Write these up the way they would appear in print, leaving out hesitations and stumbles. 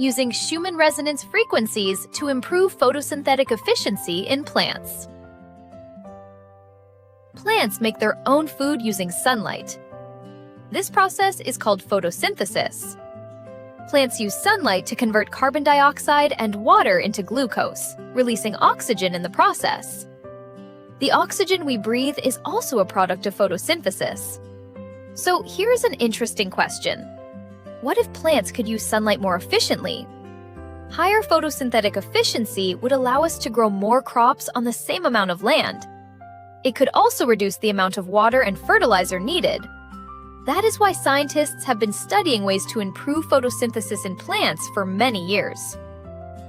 using Schumann resonance frequencies to improve photosynthetic efficiency in plants. Plants make their own food using sunlight. This process is called photosynthesis. Plants use sunlight to convert carbon dioxide and water into glucose, releasing oxygen in the process. The oxygen we breathe is also a product of photosynthesis. So here's an interesting question. What if plants could use sunlight more efficiently? Higher photosynthetic efficiency would allow us to grow more crops on the same amount of land. It could also reduce the amount of water and fertilizer needed. That is why scientists have been studying ways to improve photosynthesis in plants for many years.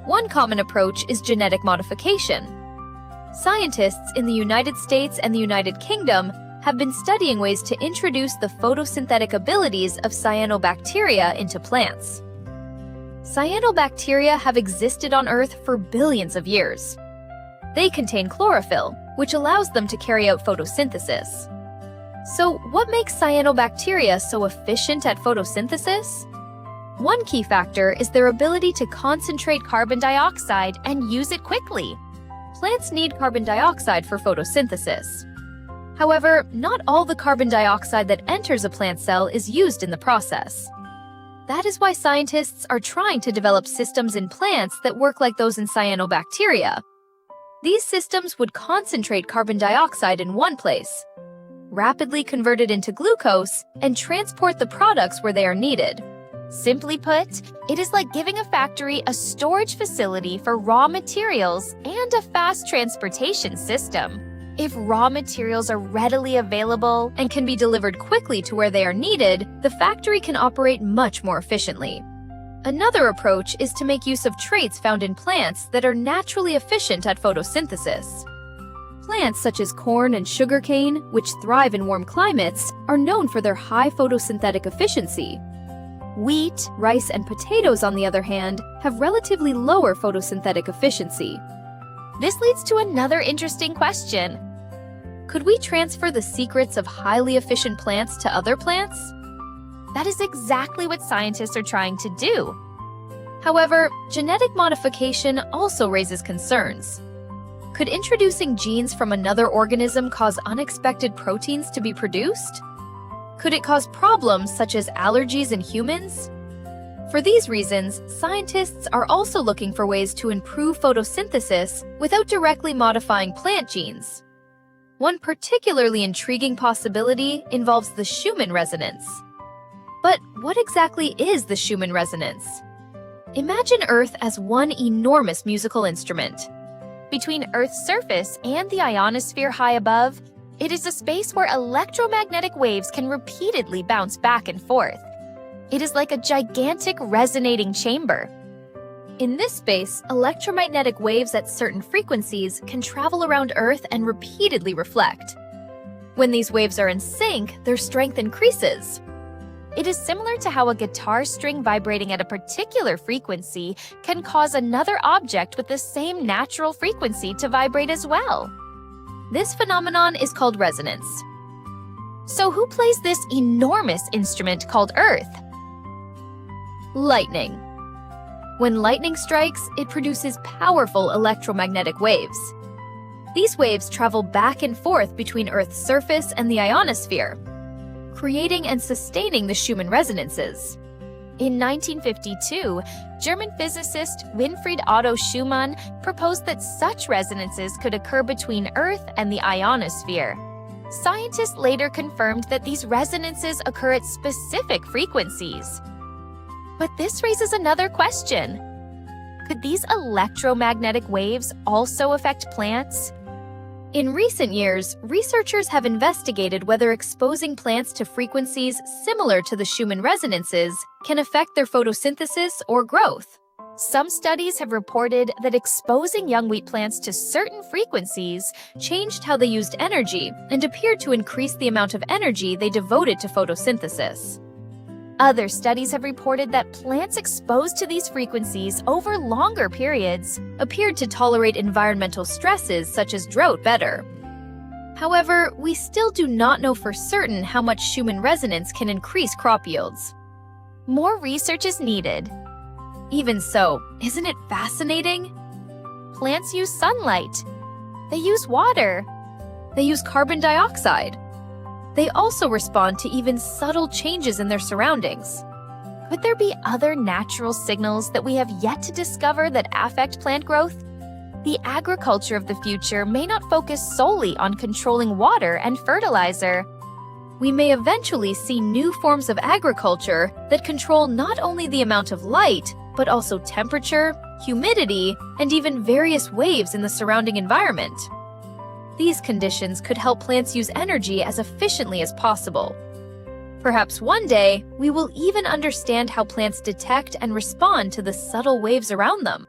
One common approach is genetic modification. Scientists in the United States and the United Kingdom have been studying ways to introduce the photosynthetic abilities of cyanobacteria into plants. Cyanobacteria have existed on Earth for billions of years. They contain chlorophyll, which allows them to carry out photosynthesis. So, what makes cyanobacteria so efficient at photosynthesis? One key factor is their ability to concentrate carbon dioxide and use it quickly. Plants need carbon dioxide for photosynthesis. However, not all the carbon dioxide that enters a plant cell is used in the process. That is why scientists are trying to develop systems in plants that work like those in cyanobacteria. These systems would concentrate carbon dioxide in one place, rapidly convert it into glucose, and transport the products where they are needed. Simply put, it is like giving a factory a storage facility for raw materials and a fast transportation system. If raw materials are readily available and can be delivered quickly to where they are needed, the factory can operate much more efficiently. Another approach is to make use of traits found in plants that are naturally efficient at photosynthesis. Plants such as corn and sugarcane, which thrive in warm climates, are known for their high photosynthetic efficiency. Wheat, rice, and potatoes, on the other hand, have relatively lower photosynthetic efficiency. This leads to another interesting question. Could we transfer the secrets of highly efficient plants to other plants? That is exactly what scientists are trying to do. However, genetic modification also raises concerns. Could introducing genes from another organism cause unexpected proteins to be produced? Could it cause problems such as allergies in humans? For these reasons, scientists are also looking for ways to improve photosynthesis without directly modifying plant genes. One particularly intriguing possibility involves the Schumann resonance. But what exactly is the Schumann resonance? Imagine Earth as one enormous musical instrument. Between Earth's surface and the ionosphere high above, it is a space where electromagnetic waves can repeatedly bounce back and forth. It is like a gigantic resonating chamber. In this space, electromagnetic waves at certain frequencies can travel around Earth and repeatedly reflect. When these waves are in sync, their strength increases. It is similar to how a guitar string vibrating at a particular frequency can cause another object with the same natural frequency to vibrate as well. This phenomenon is called resonance. So who plays this enormous instrument called Earth? Lightning. When lightning strikes, it produces powerful electromagnetic waves. These waves travel back and forth between Earth's surface and the ionosphere, creating and sustaining the Schumann resonances. In 1952, German physicist Winfried Otto Schumann proposed that such resonances could occur between Earth and the ionosphere. Scientists later confirmed that these resonances occur at specific frequencies. But this raises another question. Could these electromagnetic waves also affect plants? In recent years, researchers have investigated whether exposing plants to frequencies similar to the Schumann resonances can affect their photosynthesis or growth. Some studies have reported that exposing young wheat plants to certain frequencies changed how they used energy and appeared to increase the amount of energy they devoted to photosynthesis. Other studies have reported that plants exposed to these frequencies over longer periods appeared to tolerate environmental stresses such as drought better. However, we still do not know for certain how much Schumann resonance can increase crop yields. More research is needed. Even so, isn't it fascinating? Plants use sunlight. They use water. They use carbon dioxide. They also respond to even subtle changes in their surroundings. Could there be other natural signals that we have yet to discover that affect plant growth? The agriculture of the future may not focus solely on controlling water and fertilizer. We may eventually see new forms of agriculture that control not only the amount of light, but also temperature, humidity, and even various waves in the surrounding environment. These conditions could help plants use energy as efficiently as possible. Perhaps one day, we will even understand how plants detect and respond to the subtle waves around them.